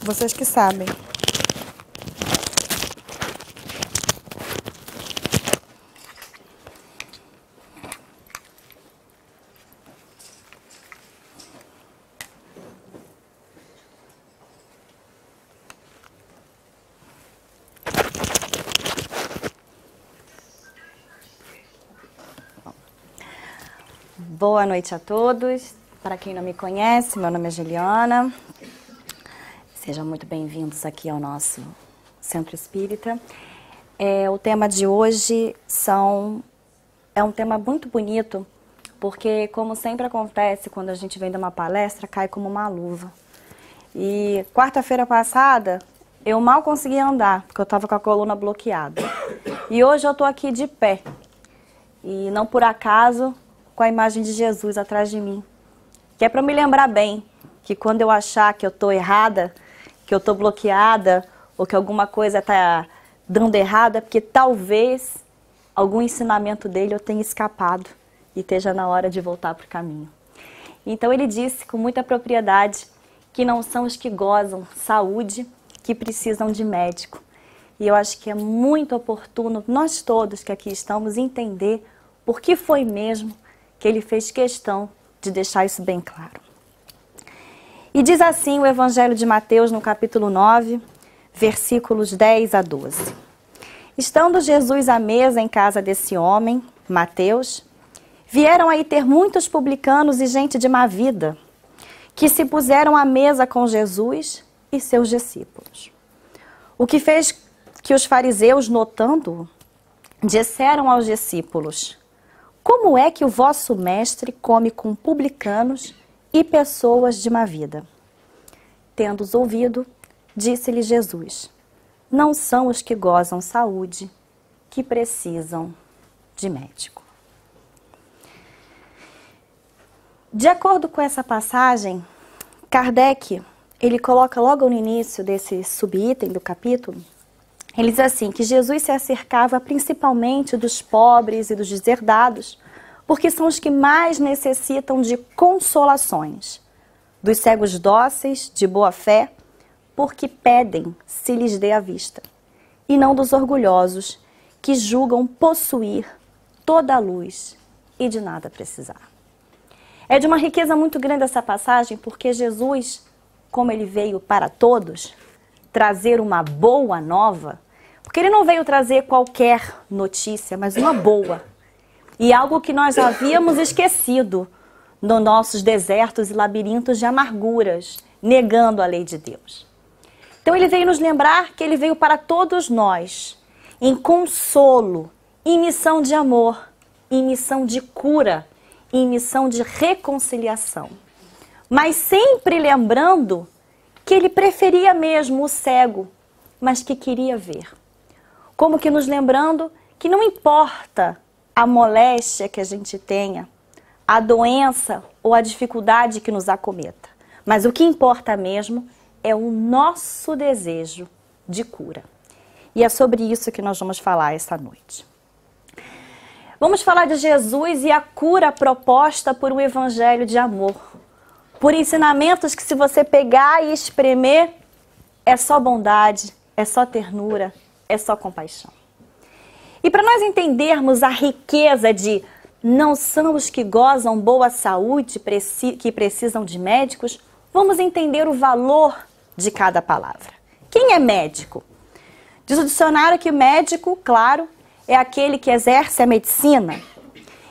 Vocês que sabem. Boa noite a todos. Para quem não me conhece, meu nome é Juliana. Sejam muito bem-vindos aqui ao nosso Centro Espírita. O tema de hoje é um tema muito bonito, porque, como sempre acontece, quando a gente vem dar uma palestra, cai como uma luva. E quarta-feira passada, eu mal consegui andar, porque eu estava com a coluna bloqueada. E hoje eu estou aqui de pé. E não por acaso, com a imagem de Jesus atrás de mim. Que é para me lembrar bem que quando eu achar que eu estou errada, que eu estou bloqueada, ou que alguma coisa está dando errado, é porque talvez algum ensinamento dele eu tenha escapado e esteja na hora de voltar para o caminho. Então ele disse com muita propriedade que não são os que gozam saúde que precisam de médico. E eu acho que é muito oportuno nós todos que aqui estamos entender por que foi mesmo que ele fez questão de deixar isso bem claro. E diz assim o Evangelho de Mateus, no capítulo 9, versículos 10 a 12. Estando Jesus à mesa em casa desse homem, Mateus, vieram aí ter muitos publicanos e gente de má vida, que se puseram à mesa com Jesus e seus discípulos. O que fez que os fariseus, notando-o, disseram aos discípulos: como é que o vosso mestre come com publicanos e pessoas de má vida? Tendo-os ouvido, disse-lhe Jesus: não são os que gozam saúde que precisam de médico. De acordo com essa passagem, Kardec, ele coloca logo no início desse subitem do capítulo, ele diz assim, que Jesus se acercava principalmente dos pobres e dos deserdados, porque são os que mais necessitam de consolações, dos cegos dóceis, de boa fé, porque pedem se lhes dê a vista, e não dos orgulhosos, que julgam possuir toda a luz e de nada precisar. É de uma riqueza muito grande essa passagem, porque Jesus, como ele veio para todos, trazer uma boa nova, porque ele não veio trazer qualquer notícia, mas uma boa. E algo que nós havíamos esquecido nos nossos desertos e labirintos de amarguras, negando a lei de Deus. Então ele veio nos lembrar que ele veio para todos nós, em consolo, em missão de amor, em missão de cura, em missão de reconciliação. Mas sempre lembrando que ele preferia mesmo o cego, mas que queria ver. Como que nos lembrando que não importa a moléstia que a gente tenha, a doença ou a dificuldade que nos acometa, mas o que importa mesmo é o nosso desejo de cura. E é sobre isso que nós vamos falar esta noite. Vamos falar de Jesus e a cura proposta por um evangelho de amor, por ensinamentos que, se você pegar e espremer, é só bondade, é só ternura, é só compaixão. E para nós entendermos a riqueza de não são os que gozam boa saúde que precisam de médicos, vamos entender o valor de cada palavra. Quem é médico? Diz o dicionário que médico, claro, é aquele que exerce a medicina.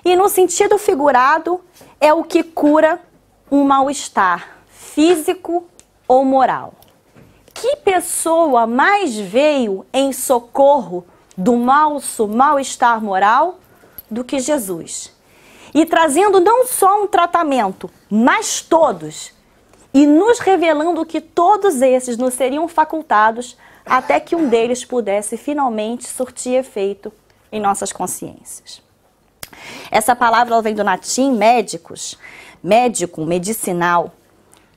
E no sentido figurado, é o que cura um mal-estar físico ou moral. Que pessoa mais veio em socorro do nosso mal-estar moral do que Jesus? E trazendo não só um tratamento, mas todos, e nos revelando que todos esses nos seriam facultados até que um deles pudesse finalmente surtir efeito em nossas consciências. Essa palavra ela vem do latim médicos, médico, medicinal.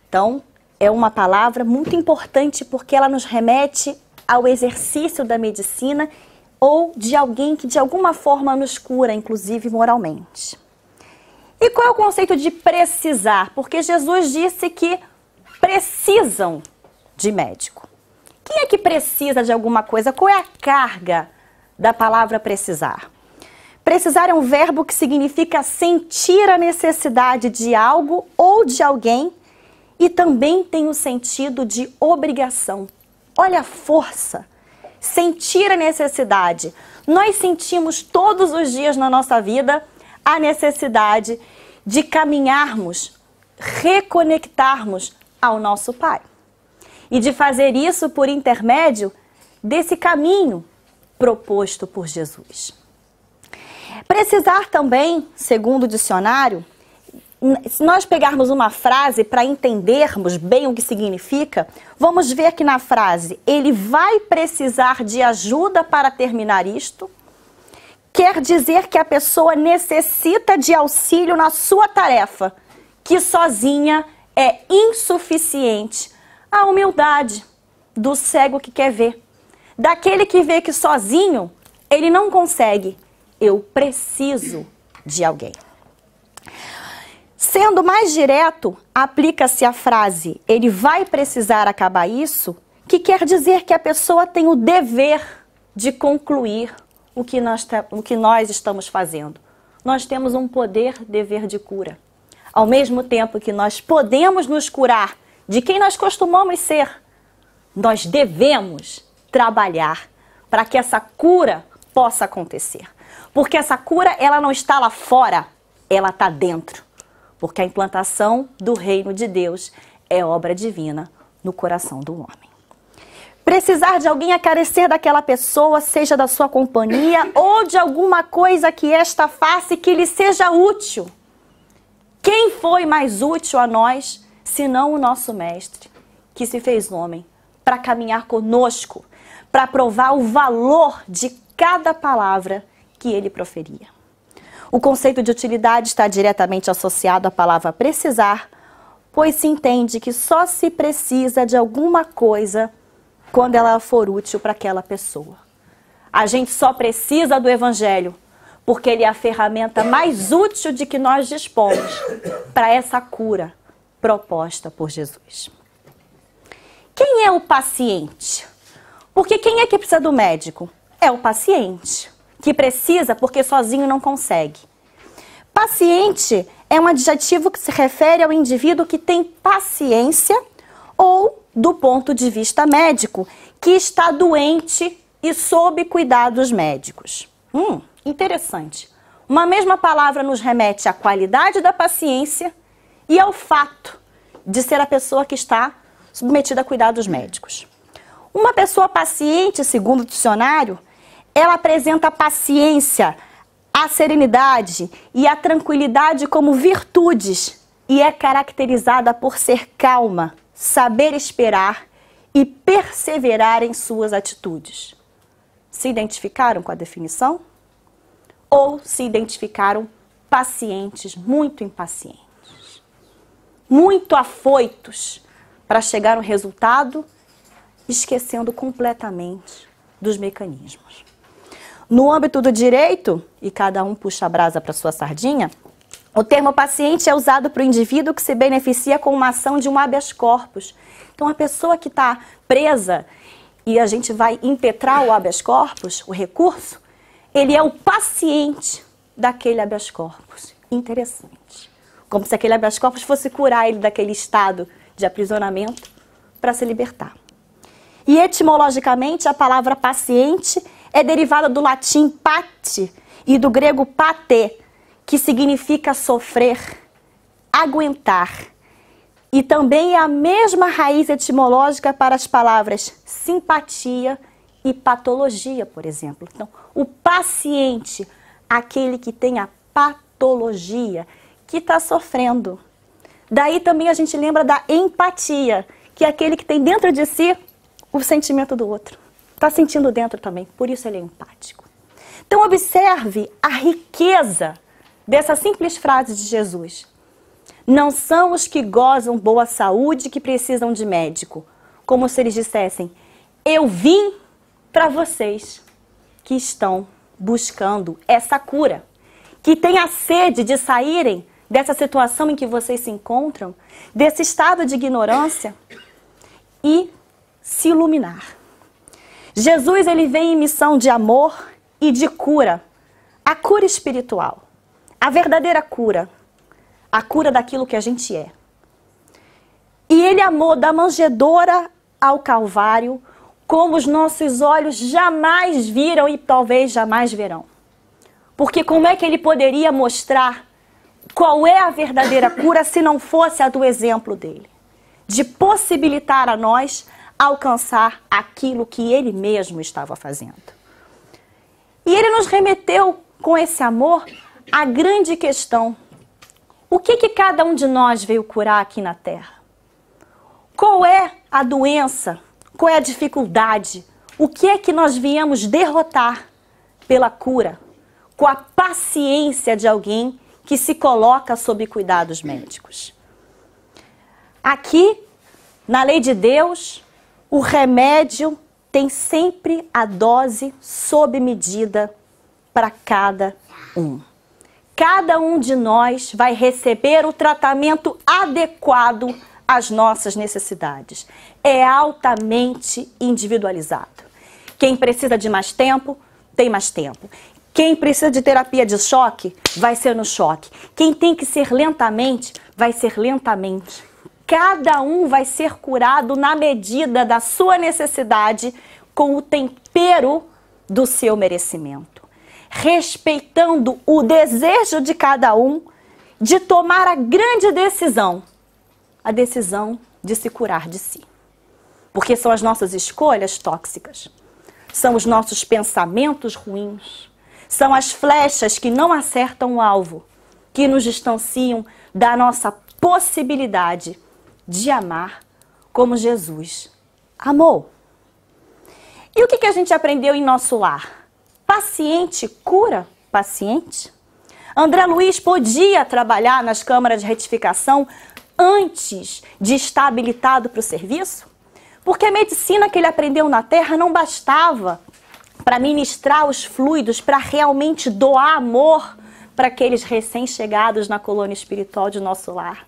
Então, é uma palavra muito importante porque ela nos remete ao exercício da medicina ou de alguém que de alguma forma nos cura, inclusive moralmente. E qual é o conceito de precisar? Porque Jesus disse que precisam de médico. Quem é que precisa de alguma coisa? Qual é a carga da palavra precisar? Precisar é um verbo que significa sentir a necessidade de algo ou de alguém e também tem o sentido de obrigação. Olha a força. Sentir a necessidade. Nós sentimos todos os dias na nossa vida a necessidade de caminharmos, reconectarmos ao nosso Pai. E de fazer isso por intermédio desse caminho proposto por Jesus. Precisar também, segundo o dicionário, se nós pegarmos uma frase para entendermos bem o que significa, vamos ver que na frase, ele vai precisar de ajuda para terminar isto, quer dizer que a pessoa necessita de auxílio na sua tarefa, que sozinha é insuficiente. A humildade do cego que quer ver, daquele que vê que sozinho ele não consegue. Eu preciso de alguém. Sendo mais direto, aplica-se a frase, ele vai precisar acabar isso, que quer dizer que a pessoa tem o dever de concluir o que nós estamos fazendo. Nós temos um dever de cura. Ao mesmo tempo que nós podemos nos curar de quem nós costumamos ser, nós devemos trabalhar para que essa cura possa acontecer. Porque essa cura, ela não está lá fora, ela está dentro. Porque a implantação do reino de Deus é obra divina no coração do homem. Precisar de alguém a carecer daquela pessoa, seja da sua companhia ou de alguma coisa que esta faça e que lhe seja útil. Quem foi mais útil a nós, senão o nosso Mestre, que se fez homem, para caminhar conosco, para provar o valor de cada palavra que ele proferia. O conceito de utilidade está diretamente associado à palavra precisar, pois se entende que só se precisa de alguma coisa quando ela for útil para aquela pessoa. A gente só precisa do Evangelho, porque ele é a ferramenta mais útil de que nós dispomos para essa cura proposta por Jesus. Quem é o paciente? Porque quem é que precisa do médico? É o paciente, que precisa porque sozinho não consegue. Paciente é um adjetivo que se refere ao indivíduo que tem paciência ou, do ponto de vista médico, que está doente e sob cuidados médicos. Interessante. Uma mesma palavra nos remete à qualidade da paciência e ao fato de ser a pessoa que está submetida a cuidados médicos. Uma pessoa paciente, segundo o dicionário, ela apresenta a paciência, a serenidade e a tranquilidade como virtudes e é caracterizada por ser calma, saber esperar e perseverar em suas atitudes. Se identificaram com a definição? Ou se identificaram pacientes muito impacientes, muito afoitos para chegar no resultado, esquecendo completamente dos mecanismos. No âmbito do direito, e cada um puxa a brasa para sua sardinha, o termo paciente é usado para o indivíduo que se beneficia com uma ação de um habeas corpus. Então, a pessoa que está presa e a gente vai impetrar o habeas corpus, o recurso, ele é o paciente daquele habeas corpus. Interessante. Como se aquele habeas corpus fosse curar ele daquele estado de aprisionamento para se libertar. E etimologicamente, a palavra paciente é derivada do latim pati e do grego pate, que significa sofrer, aguentar. E também é a mesma raiz etimológica para as palavras simpatia e patologia, por exemplo. Então, o paciente, aquele que tem a patologia, que está sofrendo. Daí também a gente lembra da empatia, que é aquele que tem dentro de si o sentimento do outro. Está sentindo dentro também, por isso ele é empático. Então observe a riqueza dessa simples frase de Jesus. Não são os que gozam boa saúde que precisam de médico, como se eles dissessem, eu vim para vocês que estão buscando essa cura, que têm a sede de saírem dessa situação em que vocês se encontram, desse estado de ignorância e se iluminar. Jesus, ele vem em missão de amor e de cura, a cura espiritual, a verdadeira cura, a cura daquilo que a gente é. E ele amou da manjedoura ao Calvário, como os nossos olhos jamais viram e talvez jamais verão. Porque como é que ele poderia mostrar qual é a verdadeira cura se não fosse a do exemplo dele? De possibilitar a nós alcançar aquilo que ele mesmo estava fazendo. E ele nos remeteu com esse amor à grande questão: o que cada um de nós veio curar aqui na Terra? Qual é a doença? Qual é a dificuldade? O que é que nós viemos derrotar pela cura? Com a paciência de alguém que se coloca sob cuidados médicos. Aqui, na lei de Deus, o remédio tem sempre a dose sob medida para cada um. Cada um de nós vai receber o tratamento adequado às nossas necessidades. É altamente individualizado. Quem precisa de mais tempo, tem mais tempo. Quem precisa de terapia de choque, vai ser no choque. Quem tem que ser lentamente, vai ser lentamente. Cada um vai ser curado na medida da sua necessidade, com o tempero do seu merecimento. Respeitando o desejo de cada um de tomar a grande decisão, a decisão de se curar de si. Porque são as nossas escolhas tóxicas, são os nossos pensamentos ruins, são as flechas que não acertam o alvo, que nos distanciam da nossa possibilidade de amar como Jesus amou. E o que a gente aprendeu em nosso lar? Paciente cura paciente? André Luiz podia trabalhar nas câmaras de retificação antes de estar habilitado para o serviço? Porque a medicina que ele aprendeu na Terra não bastava para ministrar os fluidos, para realmente doar amor para aqueles recém-chegados na colônia espiritual de nosso lar.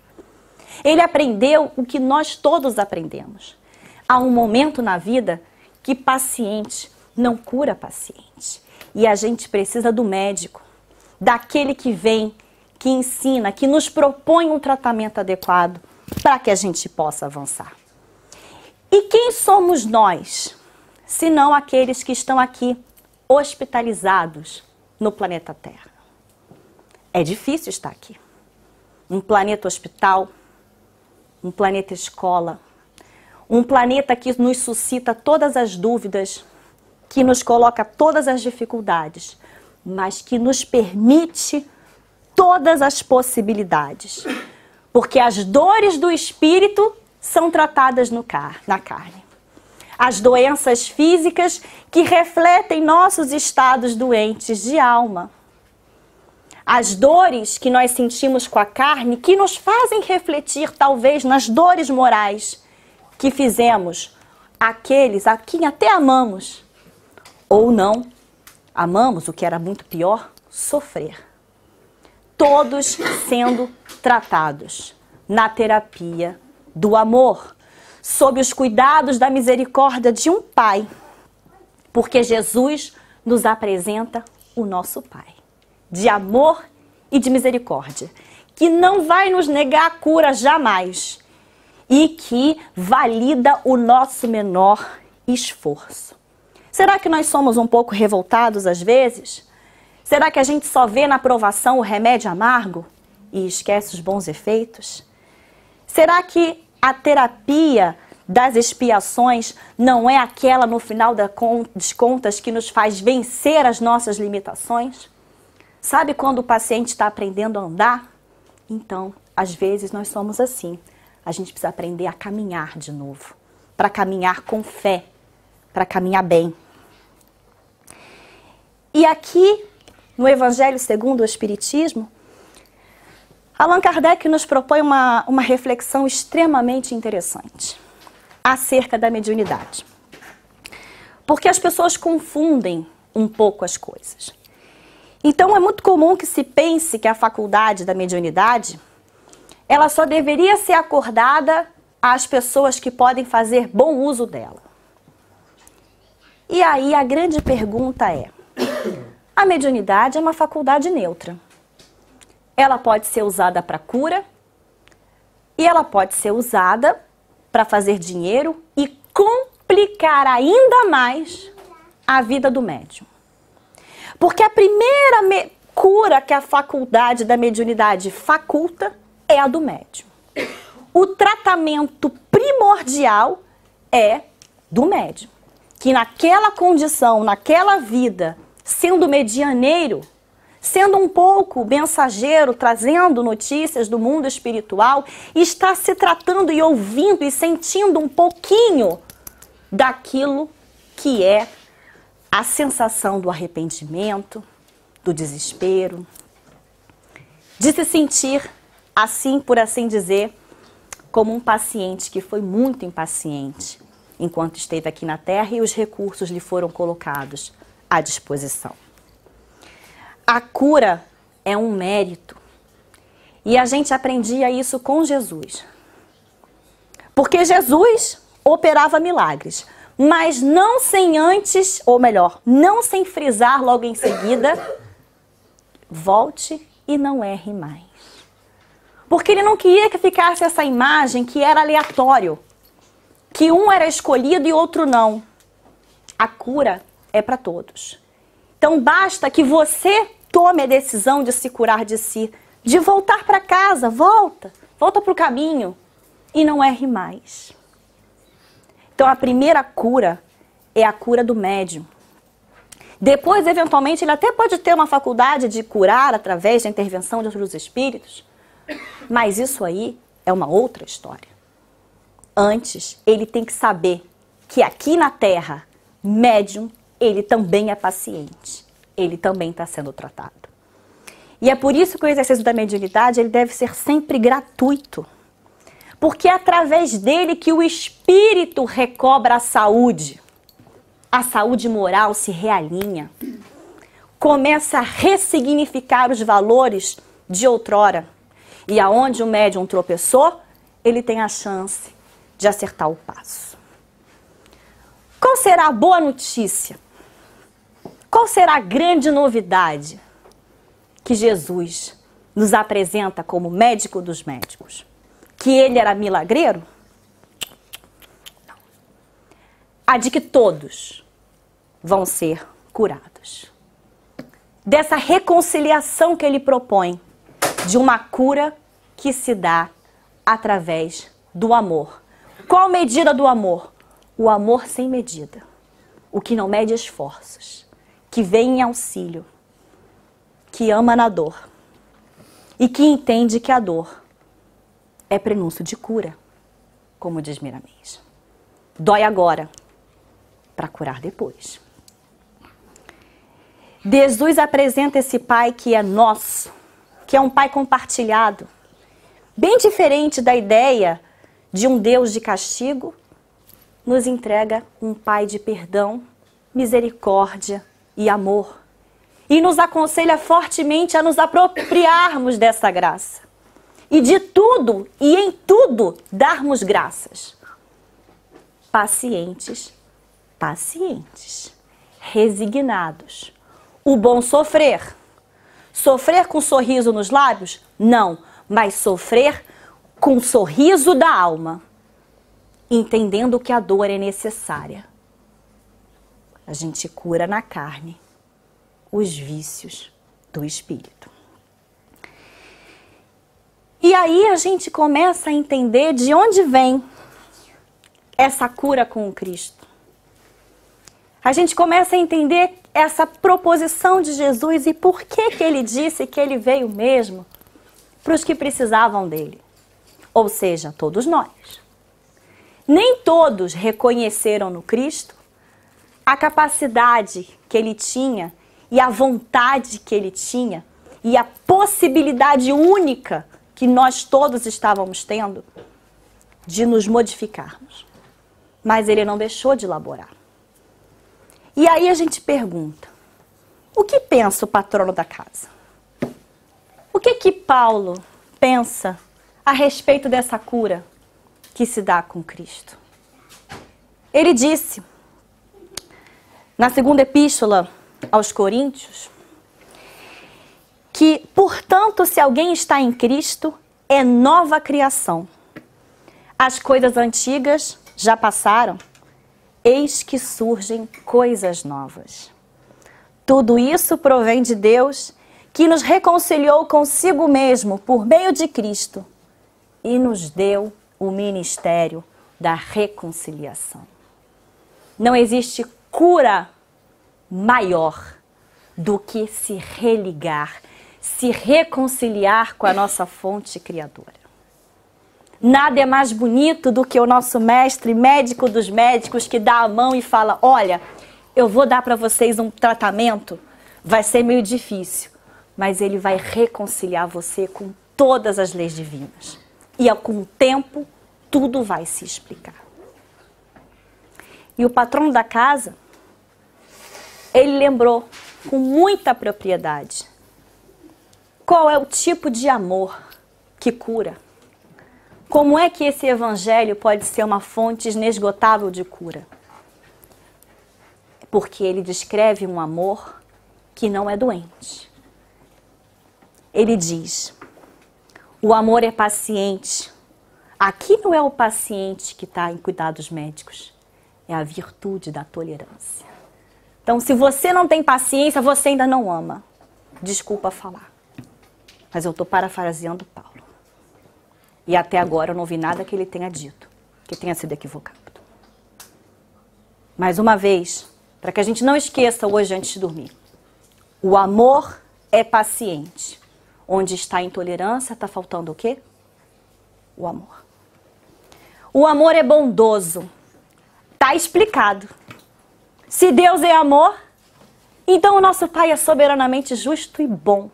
Ele aprendeu o que nós todos aprendemos. Há um momento na vida que paciente não cura paciente. E a gente precisa do médico, daquele que vem, que ensina, que nos propõe um tratamento adequado para que a gente possa avançar. E quem somos nós, se não aqueles que estão aqui hospitalizados no planeta Terra? É difícil estar aqui. Um planeta hospital, um planeta escola, um planeta que nos suscita todas as dúvidas, que nos coloca todas as dificuldades, mas que nos permite todas as possibilidades. Porque as dores do espírito são tratadas na carne. As doenças físicas que refletem nossos estados doentes de alma. As dores que nós sentimos com a carne, que nos fazem refletir, talvez, nas dores morais que fizemos aqueles a quem até amamos, ou não amamos, o que era muito pior, sofrer. Todos sendo tratados na terapia do amor, sob os cuidados da misericórdia de um Pai, porque Jesus nos apresenta o nosso Pai, de amor e de misericórdia, que não vai nos negar a cura jamais e que valida o nosso menor esforço. Será que nós somos um pouco revoltados às vezes? Será que a gente só vê na aprovação o remédio amargo e esquece os bons efeitos? Será que a terapia das expiações não é aquela no final das contas que nos faz vencer as nossas limitações? Sabe quando o paciente está aprendendo a andar? Então, às vezes nós somos assim. A gente precisa aprender a caminhar de novo, para caminhar com fé, para caminhar bem. E aqui, no Evangelho segundo o Espiritismo, Allan Kardec nos propõe uma reflexão extremamente interessante acerca da mediunidade. Porque as pessoas confundem um pouco as coisas. Então é muito comum que se pense que a faculdade da mediunidade, ela só deveria ser acordada às pessoas que podem fazer bom uso dela. E aí a grande pergunta é, a mediunidade é uma faculdade neutra. Ela pode ser usada para cura e ela pode ser usada para fazer dinheiro e complicar ainda mais a vida do médium. Porque a primeira cura que a faculdade da mediunidade faculta é a do médium. O tratamento primordial é do médium, que naquela condição, naquela vida, sendo medianeiro, sendo um pouco mensageiro, trazendo notícias do mundo espiritual, está se tratando e ouvindo e sentindo um pouquinho daquilo que é a sensação do arrependimento, do desespero, de se sentir assim, por assim dizer, como um paciente que foi muito impaciente enquanto esteve aqui na Terra e os recursos lhe foram colocados à disposição. A cura é um mérito e a gente aprendia isso com Jesus. Porque Jesus operava milagres, mas não sem antes, ou melhor, não sem frisar logo em seguida, volte e não erre mais. Porque ele não queria que ficasse essa imagem que era aleatório, que um era escolhido e outro não. A cura é para todos. Então basta que você tome a decisão de se curar de si, de voltar para casa, volta para o caminho e não erre mais. Então a primeira cura é a cura do médium. Depois, eventualmente, ele até pode ter uma faculdade de curar através da intervenção de outros espíritos, mas isso aí é uma outra história. Antes, ele tem que saber que aqui na Terra, médium, ele também é paciente. Ele também está sendo tratado. E é por isso que o exercício da mediunidade ele deve ser sempre gratuito. Porque é através dele que o espírito recobra a saúde moral se realinha, começa a ressignificar os valores de outrora. E aonde o médium tropeçou, ele tem a chance de acertar o passo. Qual será a boa notícia? Qual será a grande novidade que Jesus nos apresenta como médico dos médicos? Que ele era milagreiro? Não. A de que todos vão ser curados. Dessa reconciliação que ele propõe, de uma cura que se dá através do amor. Qual medida do amor? O amor sem medida. O que não mede esforços. Que vem em auxílio. Que ama na dor. E que entende que a dor é prenúncio de cura, como diz Miramês. Dói agora, para curar depois. Jesus apresenta esse Pai que é nosso, que é um Pai compartilhado, bem diferente da ideia de um Deus de castigo, nos entrega um Pai de perdão, misericórdia e amor. E nos aconselha fortemente a nos apropriarmos dessa graça. E de tudo e em tudo darmos graças. Pacientes, pacientes, resignados. O bom sofrer. Sofrer com sorriso nos lábios? Não, mas sofrer com sorriso da alma. Entendendo que a dor é necessária. A gente cura na carne os vícios do espírito. E aí a gente começa a entender de onde vem essa cura com o Cristo. A gente começa a entender essa proposição de Jesus e por que ele disse que ele veio mesmo para os que precisavam dele. Ou seja, todos nós. Nem todos reconheceram no Cristo a capacidade que ele tinha e a vontade que ele tinha e a possibilidade única que nós todos estávamos tendo de nos modificarmos. Mas ele não deixou de elaborar. E aí a gente pergunta, O que pensa o patrono da casa? O que Paulo pensa a respeito dessa cura que se dá com Cristo? Ele disse, na segunda epístola aos Coríntios, que, portanto, se alguém está em Cristo, é nova criação. As coisas antigas já passaram, eis que surgem coisas novas. Tudo isso provém de Deus, que nos reconciliou consigo mesmo por meio de Cristo e nos deu o ministério da reconciliação. Não existe cura maior do que se religar, se reconciliar com a nossa fonte criadora. Nada é mais bonito do que o nosso mestre, médico dos médicos, que dá a mão e fala, olha, eu vou dar para vocês um tratamento, vai ser meio difícil, mas ele vai reconciliar você com todas as leis divinas. E com o tempo, tudo vai se explicar. E o patrono da casa, ele lembrou com muita propriedade qual é o tipo de amor que cura. Como é que esse evangelho pode ser uma fonte inesgotável de cura? Porque ele descreve um amor que não é doente. Ele diz, o amor é paciente. Aqui não é o paciente que está em cuidados médicos, é a virtude da tolerância. Então, se você não tem paciência, você ainda não ama. Desculpa falar, mas eu estou parafraseando Paulo. E até agora eu não ouvi nada que ele tenha dito, que tenha sido equivocado. Mais uma vez, para que a gente não esqueça hoje antes de dormir, o amor é paciente. Onde está a intolerância, está faltando o quê? O amor. O amor é bondoso. Está explicado. Se Deus é amor, então o nosso Pai é soberanamente justo e bom.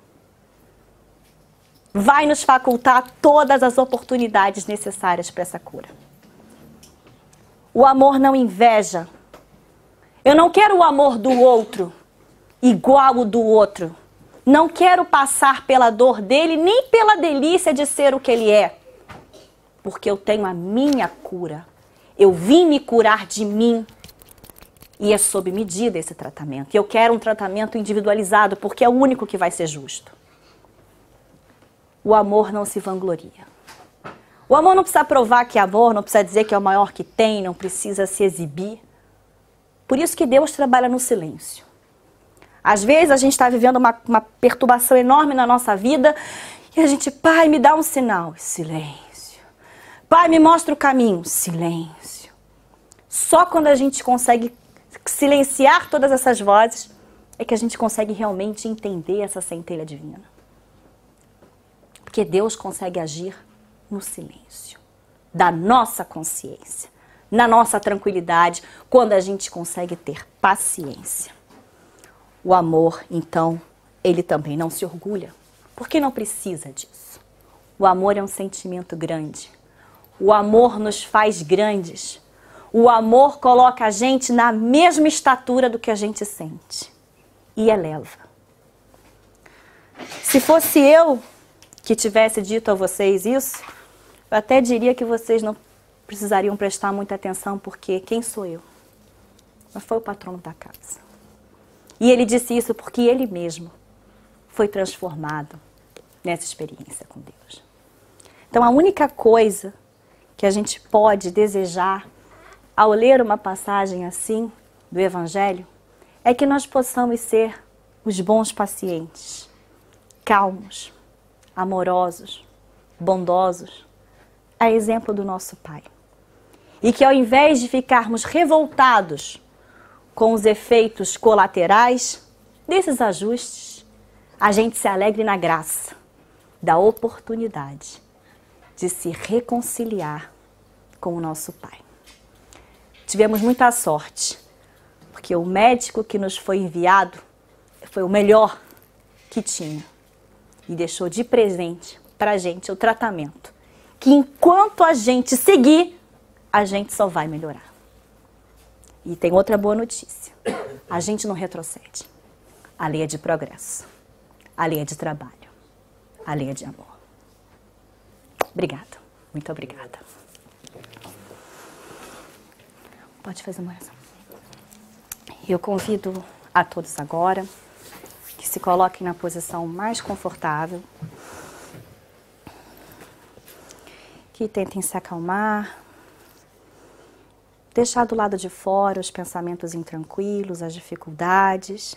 Vai nos facultar todas as oportunidades necessárias para essa cura. O amor não inveja. Eu não quero o amor do outro igual o do outro. Não quero passar pela dor dele, nem pela delícia de ser o que ele é. Porque eu tenho a minha cura. Eu vim me curar de mim. E é sob medida esse tratamento. E eu quero um tratamento individualizado, porque é o único que vai ser justo. O amor não se vangloria. O amor não precisa provar que é amor, não precisa dizer que é o maior que tem, não precisa se exibir. Por isso que Deus trabalha no silêncio. Às vezes a gente está vivendo uma perturbação enorme na nossa vida e a gente, Pai, me dá um sinal. Silêncio. Pai, me mostra o caminho. Silêncio. Só quando a gente consegue silenciar todas essas vozes é que a gente consegue realmente entender essa centelha divina. Porque Deus consegue agir no silêncio da nossa consciência, na nossa tranquilidade, quando a gente consegue ter paciência. O amor, então, ele também não se orgulha, porque não precisa disso. O amor é um sentimento grande. O amor nos faz grandes. O amor coloca a gente na mesma estatura do que a gente sente e eleva. Se fosse eu que tivesse dito a vocês isso, eu até diria que vocês não precisariam prestar muita atenção, porque quem sou eu? Mas foi o patrono da casa. E ele disse isso porque ele mesmo foi transformado nessa experiência com Deus. Então a única coisa que a gente pode desejar ao ler uma passagem assim do Evangelho é que nós possamos ser os bons pacientes, calmos, amorosos, bondosos, a exemplo do nosso Pai. E que ao invés de ficarmos revoltados com os efeitos colaterais desses ajustes, a gente se alegre na graça da oportunidade de se reconciliar com o nosso Pai. Tivemos muita sorte, porque o médico que nos foi enviado foi o melhor que tinha e deixou de presente para a gente o tratamento, que enquanto a gente seguir, a gente só vai melhorar. E tem outra boa notícia, a gente não retrocede. alheia de progresso, alheia de trabalho, alheia de amor. Obrigada, muito obrigada. Pode fazer uma oração. Eu convido a todos agora que se coloquem na posição mais confortável, que tentem se acalmar, deixar do lado de fora os pensamentos intranquilos, as dificuldades.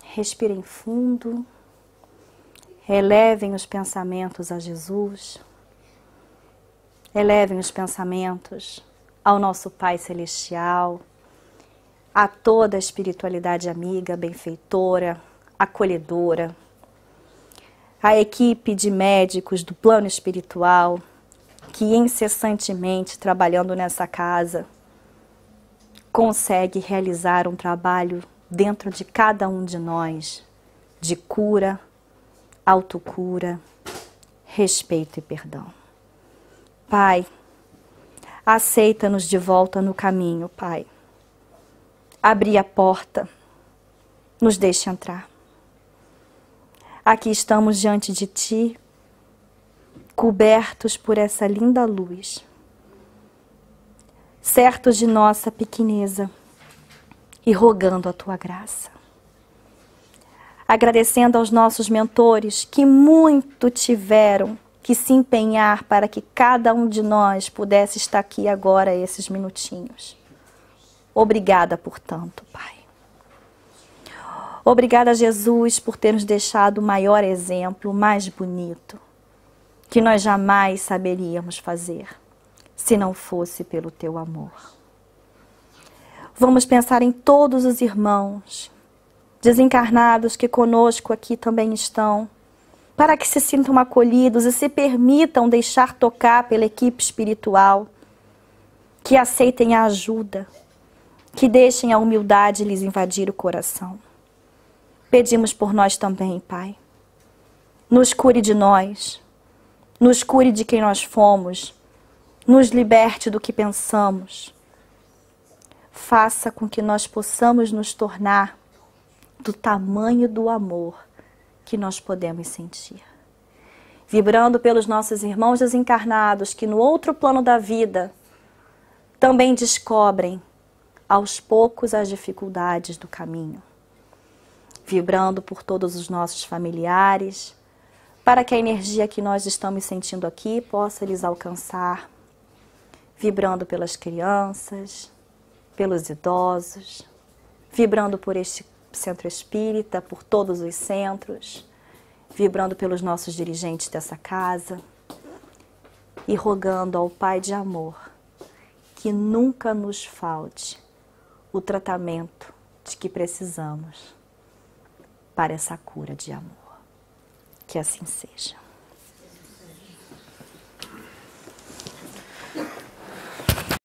Respirem fundo, elevem os pensamentos a Jesus, elevem os pensamentos ao nosso Pai Celestial, a toda a espiritualidade amiga, benfeitora, acolhedora, a equipe de médicos do plano espiritual que incessantemente trabalhando nessa casa consegue realizar um trabalho dentro de cada um de nós de cura, autocura, respeito e perdão. Pai, aceita-nos de volta no caminho, Pai. Abri a porta, nos deixe entrar. Aqui estamos diante de Ti, cobertos por essa linda luz, certos de nossa pequeneza e rogando a Tua graça. Agradecendo aos nossos mentores que muito tiveram que se empenhar para que cada um de nós pudesse estar aqui agora esses minutinhos. Obrigada por tanto, Pai. Obrigada, Jesus, por ter nos deixado o maior exemplo, o mais bonito, que nós jamais saberíamos fazer, se não fosse pelo Teu amor. Vamos pensar em todos os irmãos desencarnados que conosco aqui também estão, para que se sintam acolhidos e se permitam deixar tocar pela equipe espiritual, que aceitem a ajuda, que deixem a humildade lhes invadir o coração. Pedimos por nós também, Pai. Nos cure de nós, nos cure de quem nós fomos, nos liberte do que pensamos. Faça com que nós possamos nos tornar do tamanho do amor que nós podemos sentir. Vibrando pelos nossos irmãos desencarnados que no outro plano da vida também descobrem aos poucos as dificuldades do caminho. Vibrando por todos os nossos familiares, para que a energia que nós estamos sentindo aqui possa lhes alcançar. Vibrando pelas crianças, pelos idosos, vibrando por este centro espírita, por todos os centros, vibrando pelos nossos dirigentes dessa casa e rogando ao Pai de amor que nunca nos falte o tratamento de que precisamos para essa cura de amor. Que assim seja.